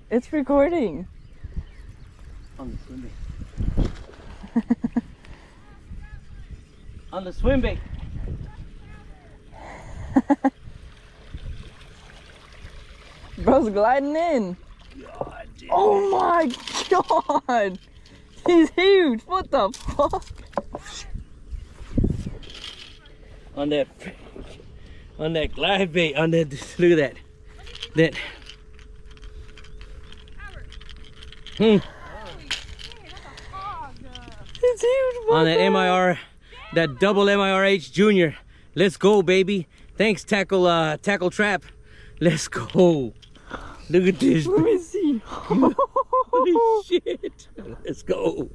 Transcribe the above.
It's recording. On the swim bait. On the swim bait. Bro's gliding in. God, dude. Oh my god! He's huge. What the fuck? On that glide bait, on that, look at that. That. It's huge. On that MIR, that double MIR H JR. Let's go, baby. Thanks, tackle trap. Let's go. Look at this. Let me see. Holy shit. Let's go.